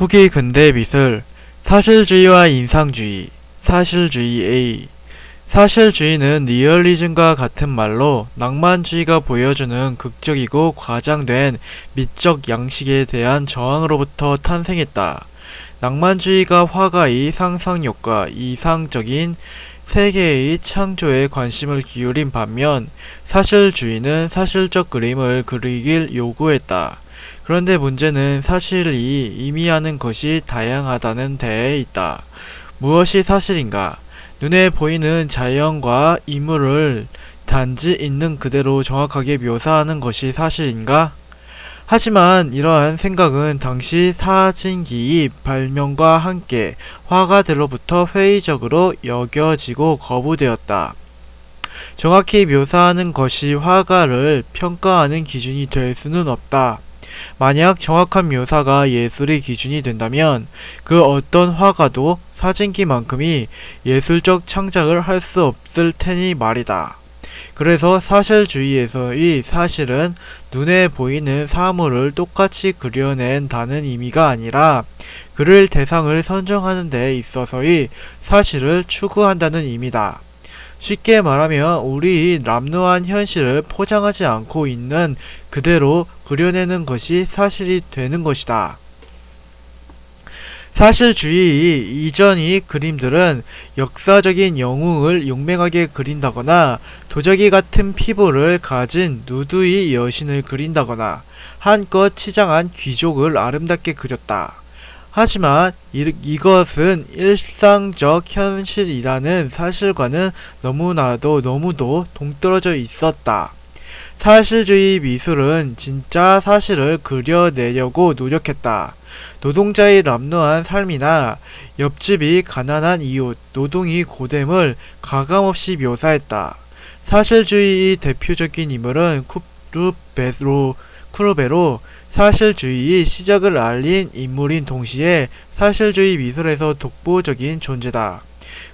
후기 근대 미술, 사실주의와 인상주의, 사실주의 A. 사실주의는 리얼리즘과 같은 말로 낭만주의가 보여주는 극적이고 과장된 미적 양식에 대한 저항으로부터 탄생했다. 낭만주의가 화가의 상상력과 이상적인 세계의 창조에 관심을 기울인 반면 사실주의는 사실적 그림을 그리길 요구했다. 그런데 문제는 사실이 의미하는 것이 다양하다는 데에 있다. 무엇이 사실인가? 눈에 보이는 자연과 인물을 단지 있는 그대로 정확하게 묘사하는 것이 사실인가? 하지만 이러한 생각은 당시 사진기의 발명과 함께 화가들로부터 회의적으로 여겨지고 거부되었다. 정확히 묘사하는 것이 화가를 평가하는 기준이 될 수는 없다. 만약 정확한 묘사가 예술의 기준이 된다면 그 어떤 화가도 사진기만큼이 예술적 창작을 할 수 없을 테니 말이다. 그래서 사실주의에서의 사실은 눈에 보이는 사물을 똑같이 그려낸다는 의미가 아니라 그를 대상을 선정하는 데 있어서의 사실을 추구한다는 의미다. 쉽게 말하면 우리의 남루한 현실을 포장하지 않고 있는 그대로 그려내는 것이 사실이 되는 것이다. 사실주의 이전의 그림들은 역사적인 영웅을 용맹하게 그린다거나 도자기 같은 피부를 가진 누드의 여신을 그린다거나 한껏 치장한 귀족을 아름답게 그렸다. 하지만 이것은 일상적 현실이라는 사실과는 너무도 동떨어져 있었다. 사실주의 미술은 진짜 사실을 그려내려고 노력했다. 노동자의 남루한 삶이나 옆집이 가난한 이웃, 노동의 고됨을 가감없이 묘사했다. 사실주의의 대표적인 인물은 쿠르베로 사실주의의 시작을 알린 인물인 동시에 사실주의 미술에서 독보적인 존재다.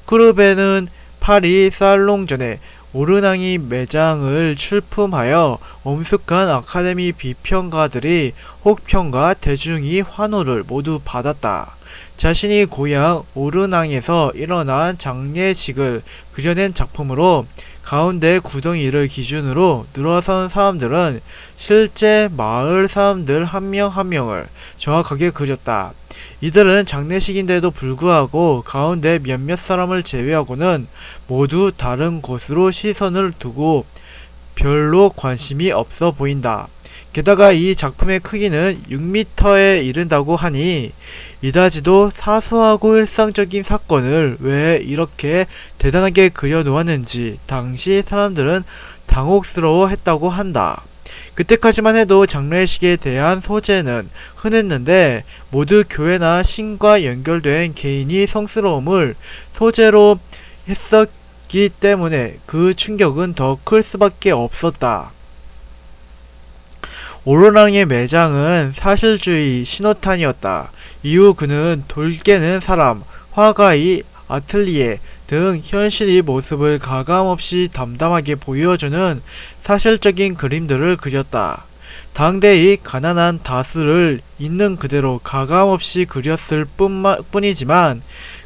쿠르베는 파리 살롱전에 오르낭이 매장을 출품하여 엄숙한 아카데미 비평가들의 혹평과 대중의 환호를 모두 받았다. 자신이 고향 오르낭에서 일어난 장례식을 그려낸 작품으로 가운데 구덩이를 기준으로 늘어선 사람들은 실제 마을 사람들 한 명 한 명을 정확하게 그렸다. 이들은 장례식인데도 불구하고 가운데 몇몇 사람을 제외하고는 모두 다른 곳으로 시선을 두고 별로 관심이 없어 보인다. 게다가 이 작품의 크기는 6m에 이른다고 하니 이다지도 사소하고 일상적인 사건을 왜 이렇게 대단하게 그려놓았는지 당시 사람들은 당혹스러워 했다고 한다. 그때까지만 해도 장례식에 대한 소재는 흔했는데 모두 교회나 신과 연결된 개인이 성스러움을 소재로 했었기 때문에 그 충격은 더 클 수밖에 없었다. 오르낭의 매장은 사실주의 신호탄이었다. 이후 그는 돌 깨는 사람, 화가의 아틀리에 등 현실의 모습을 가감없이 담담하게 보여주는 사실적인 그림들을 그렸다. 당대의 가난한 다수를 있는 그대로 가감없이 그렸을 뿐이지만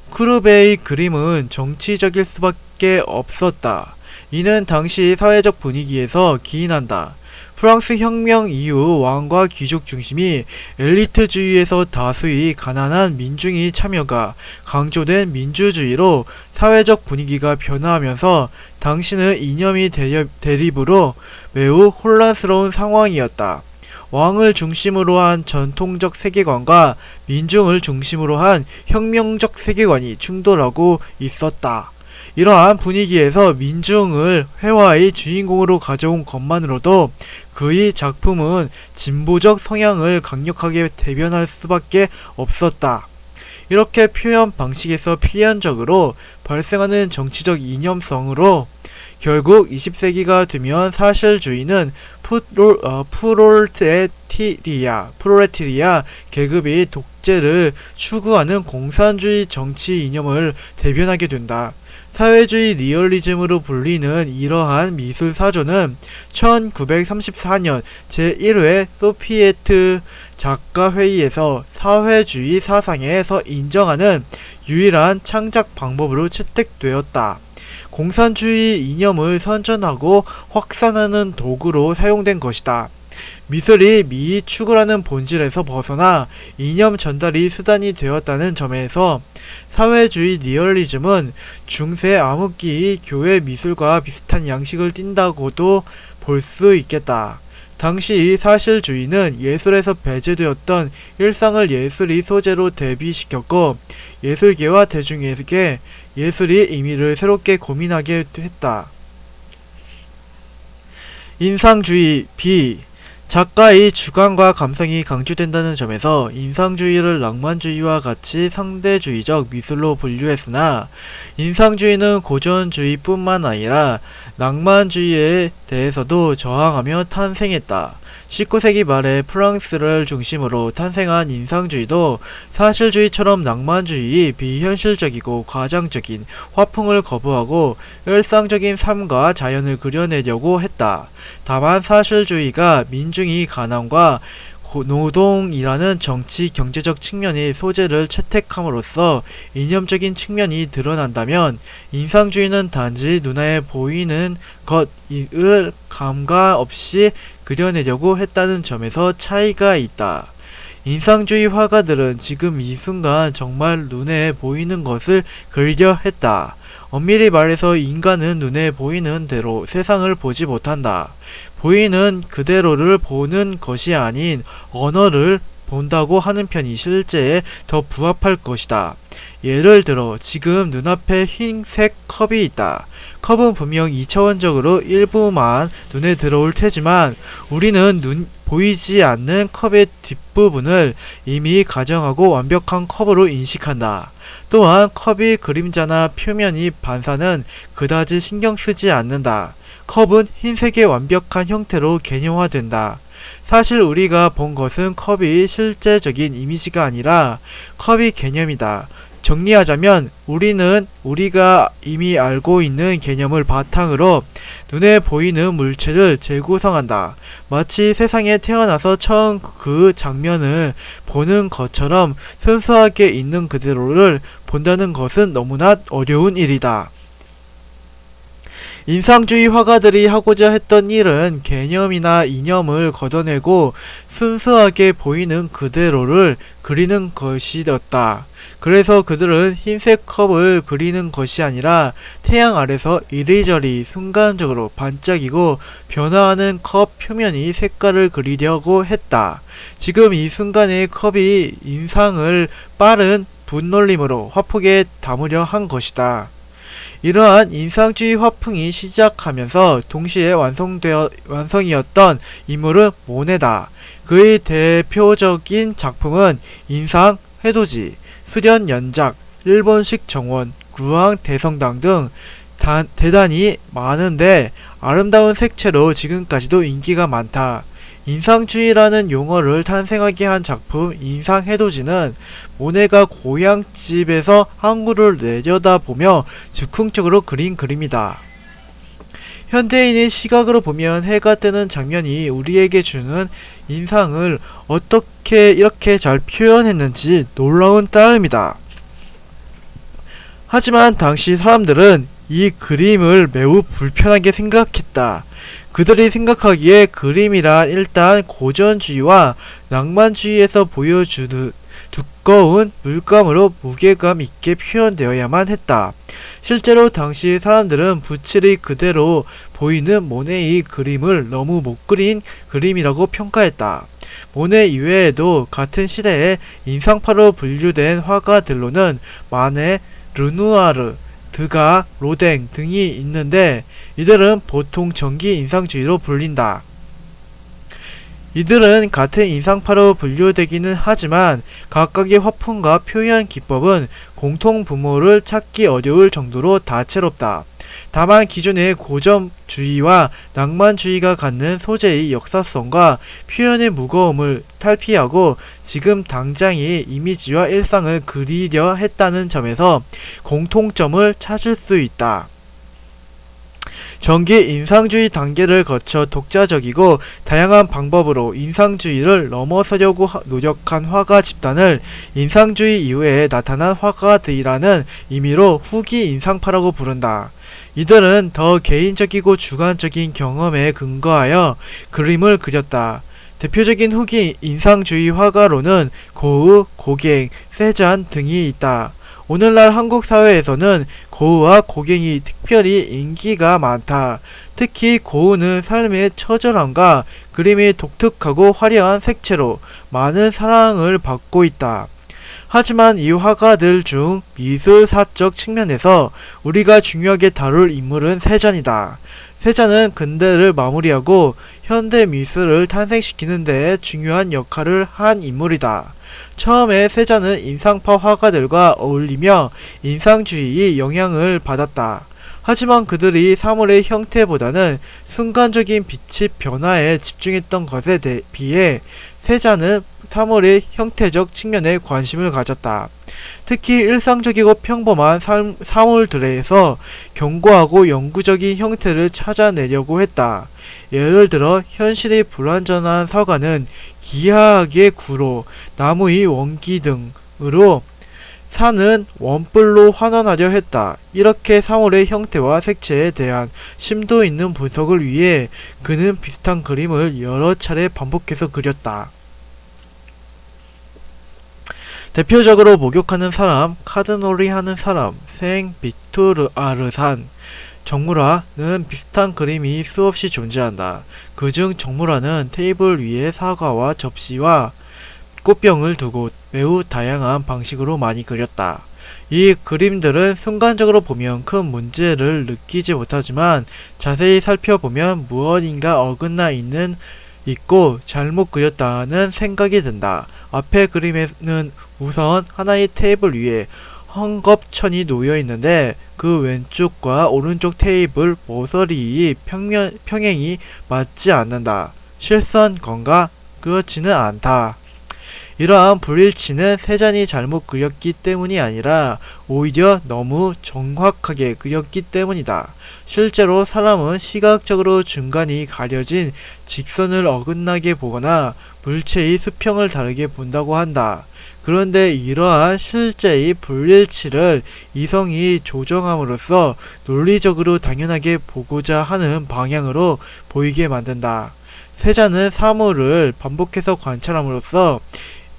쿠르베의 그림은 정치적일 수밖에 없었다. 이는 당시 사회적 분위기에서 기인한다. 프랑스 혁명 이후 왕과 귀족 중심이 엘리트주의에서 다수의 가난한 민중의 참여가 강조된 민주주의로 사회적 분위기가 변화하면서 당시는 이념의 대립으로 매우 혼란스러운 상황이었다. 왕을 중심으로 한 전통적 세계관과 민중을 중심으로 한 혁명적 세계관이 충돌하고 있었다. 이러한 분위기에서 민중을 회화의 주인공으로 가져온 것만으로도 그의 작품은 진보적 성향을 강력하게 대변할 수밖에 없었다. 이렇게 표현 방식에서 필연적으로 발생하는 정치적 이념성으로 결국 20세기가 되면 사실주의는 프롤레타리아 계급이 독재를 추구하는 공산주의 정치 이념을 대변하게 된다. 사회주의 리얼리즘으로 불리는 이러한 미술 사조는 1934년 제1회 소비에트 작가회의에서 사회주의 사상에서 인정하는 유일한 창작 방법으로 채택되었다. 공산주의 이념을 선전하고 확산하는 도구로 사용된 것이다. 미술이 미의 추구라는 본질에서 벗어나 이념 전달이 수단이 되었다는 점에서 사회주의 리얼리즘은 중세 암흑기의 교회 미술과 비슷한 양식을 띈다고도 볼 수 있겠다. 당시 사실주의는 예술에서 배제되었던 일상을 예술의 소재로 대비시켰고 예술계와 대중에게 예술의 의미를 새롭게 고민하게 했다. 인상주의 B. 작가의 주관과 감성이 강조된다는 점에서 인상주의를 낭만주의와 같이 상대주의적 미술로 분류했으나 인상주의는 고전주의뿐만 아니라 낭만주의에 대해서도 저항하며 탄생했다. 19세기 말에 프랑스를 중심으로 탄생한 인상주의도 사실주의처럼 낭만주의, 비현실적이고 과장적인 화풍을 거부하고 일상적인 삶과 자연을 그려내려고 했다. 다만 사실주의가 민중의 가난과 노동이라는 정치 경제적 측면의 소재를 채택함으로써 이념적인 측면이 드러난다면 인상주의는 단지 눈에 보이는 것을 감가 없이 그려내려고 했다는 점에서 차이가 있다. 인상주의 화가들은 지금 이 순간 정말 눈에 보이는 것을 그리려 했다. 엄밀히 말해서 인간은 눈에 보이는 대로 세상을 보지 못한다. 보이는 그대로를 보는 것이 아닌 언어를 본다고 하는 편이 실제에 더 부합할 것이다. 예를 들어 지금 눈앞에 흰색 컵이 있다. 컵은 분명 2차원적으로 일부만 눈에 들어올 테지만 우리는 보이지 않는 컵의 뒷부분을 이미 가정하고 완벽한 컵으로 인식한다. 또한 컵의 그림자나 표면이 반사는 그다지 신경 쓰지 않는다. 컵은 흰색의 완벽한 형태로 개념화된다. 사실 우리가 본 것은 컵이 실제적인 이미지가 아니라 컵이 개념이다. 정리하자면 우리는 우리가 이미 알고 있는 개념을 바탕으로 눈에 보이는 물체를 재구성한다. 마치 세상에 태어나서 처음 그 장면을 보는 것처럼 순수하게 있는 그대로를 본다는 것은 너무나 어려운 일이다. 인상주의 화가들이 하고자 했던 일은 개념이나 이념을 걷어내고 순수하게 보이는 그대로를 그리는 것이었다. 그래서 그들은 흰색 컵을 그리는 것이 아니라 태양 아래서 이리저리 순간적으로 반짝이고 변화하는 컵 표면의 색깔을 그리려고 했다. 지금 이 순간의 컵이 인상을 빠른 분놀림으로 화폭에 담으려 한 것이다. 이러한 인상주의 화풍이 시작하면서 동시에 완성이었던 인물은 모네다. 그의 대표적인 작품은 인상, 해돋이, 수련 연작, 일본식 정원, 루앙 대성당 등 대단히 많은데 아름다운 색채로 지금까지도 인기가 많다. 인상주의라는 용어를 탄생하게 한 작품 인상해돋이는 모네가 고향집에서 항구를 내려다보며 즉흥적으로 그린 그림이다. 현대인의 시각으로 보면 해가 뜨는 장면이 우리에게 주는 인상을 어떻게 이렇게 잘 표현했는지 놀라운 따름이다. 하지만 당시 사람들은 이 그림을 매우 불편하게 생각했다. 그들이 생각하기에 그림이란 일단 고전주의와 낭만주의에서 보여주는 두꺼운 물감으로 무게감 있게 표현되어야만 했다. 실제로 당시 사람들은 붓질이 그대로 보이는 모네의 그림을 너무 못 그린 그림이라고 평가했다. 모네 이외에도 같은 시대에 인상파로 분류된 화가들로는 마네, 르누아르, 드가, 로댕 등이 있는데 이들은 보통 정기 인상주의로 불린다. 이들은 같은 인상파로 분류되기는 하지만 각각의 화풍과 표현 기법은 공통 부모를 찾기 어려울 정도로 다채롭다. 다만 기존의 고점주의와 낭만주의가 갖는 소재의 역사성과 표현의 무거움을 탈피하고 지금 당장의 이미지와 일상을 그리려 했다는 점에서 공통점을 찾을 수 있다. 전기 인상주의 단계를 거쳐 독자적이고 다양한 방법으로 인상주의를 넘어서려고 노력한 화가 집단을 인상주의 이후에 나타난 화가들이라는 의미로 후기 인상파라고 부른다. 이들은 더 개인적이고 주관적인 경험에 근거하여 그림을 그렸다. 대표적인 후기 인상주의 화가로는 고흐, 고갱, 세잔 등이 있다. 오늘날 한국 사회에서는 고흐와 고갱이 특별히 인기가 많다. 특히 고흐는 삶의 처절함과 그림이 독특하고 화려한 색채로 많은 사랑을 받고 있다. 하지만 이 화가들 중 미술사적 측면에서 우리가 중요하게 다룰 인물은 세잔이다. 세잔은 근대를 마무리하고 현대 미술을 탄생시키는 데에 중요한 역할을 한 인물이다. 처음에 세잔은 인상파 화가들과 어울리며 인상주의의 영향을 받았다. 하지만 그들이 사물의 형태보다는 순간적인 빛의 변화에 집중했던 것에 비해 세잔은 사물의 형태적 측면에 관심을 가졌다. 특히 일상적이고 평범한 사물들에서 견고하고 영구적인 형태를 찾아내려고 했다. 예를 들어 현실이 불완전한 서가는 기하학의 구로, 나무의 원기 등으로 산은 원뿔로 환원하려 했다. 이렇게 사물의 형태와 색채에 대한 심도 있는 분석을 위해 그는 비슷한 그림을 여러 차례 반복해서 그렸다. 대표적으로 목욕하는 사람, 카드놀이 하는 사람, 생 비투르아르산, 정물화는 비슷한 그림이 수없이 존재한다. 그중 정물화는 테이블 위에 사과와 접시와 꽃병을 두고 매우 다양한 방식으로 많이 그렸다. 이 그림들은 순간적으로 보면 큰 문제를 느끼지 못하지만 자세히 살펴보면 무엇인가 어긋나 있고 잘못 그렸다는 생각이 든다. 앞에 그림에는 우선 하나의 테이블 위에 헝겊천이 놓여 있는데 그 왼쪽과 오른쪽 테이블 모서리의 평행이 맞지 않는다. 실수한 건가? 그렇지는 않다. 이러한 불일치는 세잔이 잘못 그렸기 때문이 아니라 오히려 너무 정확하게 그렸기 때문이다. 실제로 사람은 시각적으로 중간이 가려진 직선을 어긋나게 보거나 물체의 수평을 다르게 본다고 한다. 그런데 이러한 실제의 불일치를 이성이 조정함으로써 논리적으로 당연하게 보고자 하는 방향으로 보이게 만든다. 세잔은 사물을 반복해서 관찰함으로써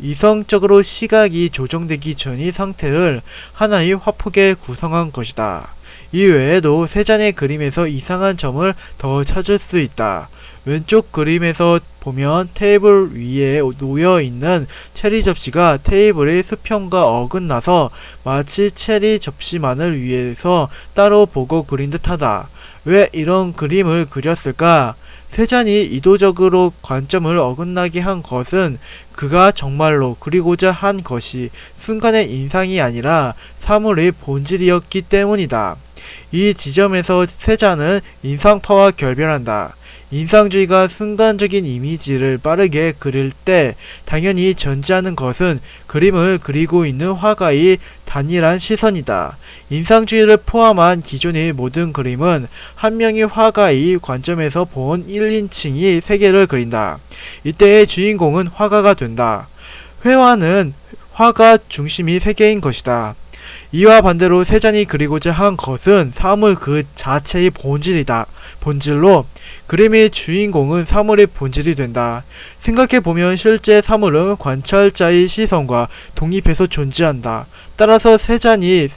이성적으로 시각이 조정되기 전의 상태를 하나의 화폭에 구성한 것이다. 이 외에도 세잔의 그림에서 이상한 점을 더 찾을 수 있다. 왼쪽 그림에서 보면 테이블 위에 놓여있는 체리 접시가 테이블의 수평과 어긋나서 마치 체리 접시만을 위해서 따로 보고 그린 듯하다. 왜 이런 그림을 그렸을까? 세잔이 의도적으로 관점을 어긋나게 한 것은 그가 정말로 그리고자 한 것이 순간의 인상이 아니라 사물의 본질이었기 때문이다. 이 지점에서 세잔은 인상파와 결별한다. 인상주의가 순간적인 이미지를 빠르게 그릴 때 당연히 전제하는 것은 그림을 그리고 있는 화가의 단일한 시선이다. 인상주의를 포함한 기존의 모든 그림은 한 명의 화가의 관점에서 본 1인칭이 세계를 그린다. 이때의 주인공은 화가가 된다. 회화는 화가 중심이 세계인 것이다. 이와 반대로 세잔이 그리고자 한 것은 사물 그 자체의 본질로 그림의 주인공은 사물의 본질이 된다. 생각해보면 실제 사물은 관찰자의 시선과 독립해서 존재한다. 따라서 세잔이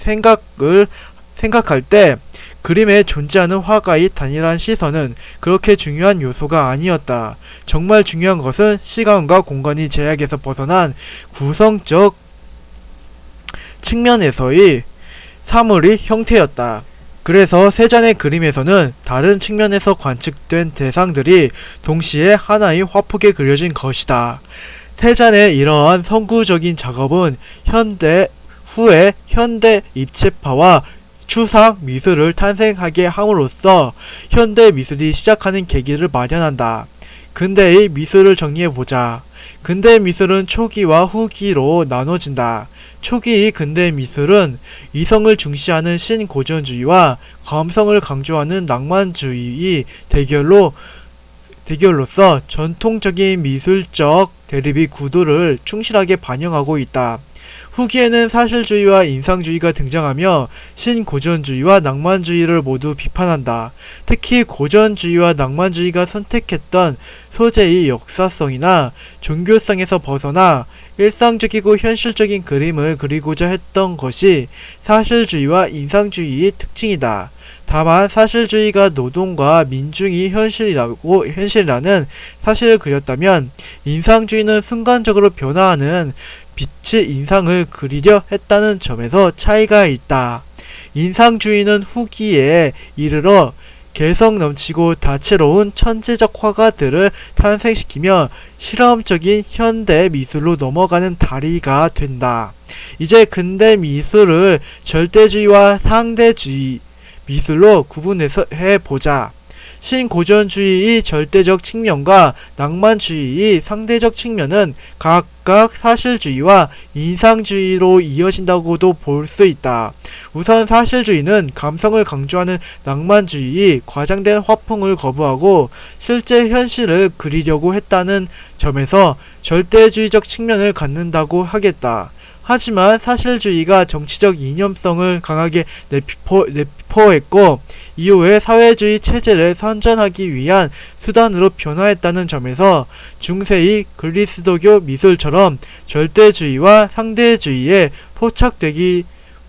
생각할 때 그림에 존재하는 화가의 단일한 시선은 그렇게 중요한 요소가 아니었다. 정말 중요한 것은 시간과 공간의 제약에서 벗어난 구성적 측면에서의 사물의 형태였다. 그래서 세잔의 그림에서는 다른 측면에서 관측된 대상들이 동시에 하나의 화폭에 그려진 것이다. 세잔의 이러한 선구적인 작업은 후에 현대 입체파와 추상 미술을 탄생하게 함으로써 현대 미술이 시작하는 계기를 마련한다. 근대의 미술을 정리해보자. 근대 미술은 초기와 후기로 나눠진다. 초기의 근대 미술은 이성을 중시하는 신고전주의와 감성을 강조하는 낭만주의의 대결로서 전통적인 미술적 대립의 구도를 충실하게 반영하고 있다. 후기에는 사실주의와 인상주의가 등장하며 신고전주의와 낭만주의를 모두 비판한다. 특히 고전주의와 낭만주의가 선택했던 소재의 역사성이나 종교성에서 벗어나 일상적이고 현실적인 그림을 그리고자 했던 것이 사실주의와 인상주의의 특징이다. 다만 사실주의가 노동과 민중이 현실이라는 사실을 그렸다면 인상주의는 순간적으로 변화하는 빛의 인상을 그리려 했다는 점에서 차이가 있다. 인상주의는 후기에 이르러 개성 넘치고 다채로운 천재적 화가들을 탄생시키며 실험적인 현대 미술로 넘어가는 다리가 된다. 이제 근대 미술을 절대주의와 상대주의 미술로 구분해서 해보자. 신고전주의의 절대적 측면과 낭만주의의 상대적 측면은 각각 사실주의와 인상주의로 이어진다고도 볼 수 있다. 우선 사실주의는 감성을 강조하는 낭만주의의 과장된 화풍을 거부하고 실제 현실을 그리려고 했다는 점에서 절대주의적 측면을 갖는다고 하겠다. 하지만 사실주의가 정치적 이념성을 강하게 내포했고 이후에 사회주의 체제를 선전하기 위한 수단으로 변화했다는 점에서 중세의 그리스도교 미술처럼 절대주의와 상대주의에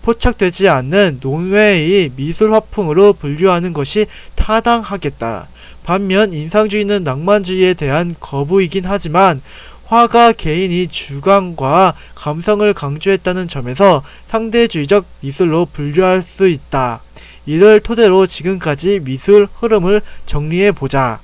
포착되지 않는 논외의 미술 화풍으로 분류하는 것이 타당하겠다. 반면 인상주의는 낭만주의에 대한 거부이긴 하지만 화가 개인이 주관과 감성을 강조했다는 점에서 상대주의적 미술로 분류할 수 있다. 이를 토대로 지금까지 미술 흐름을 정리해보자.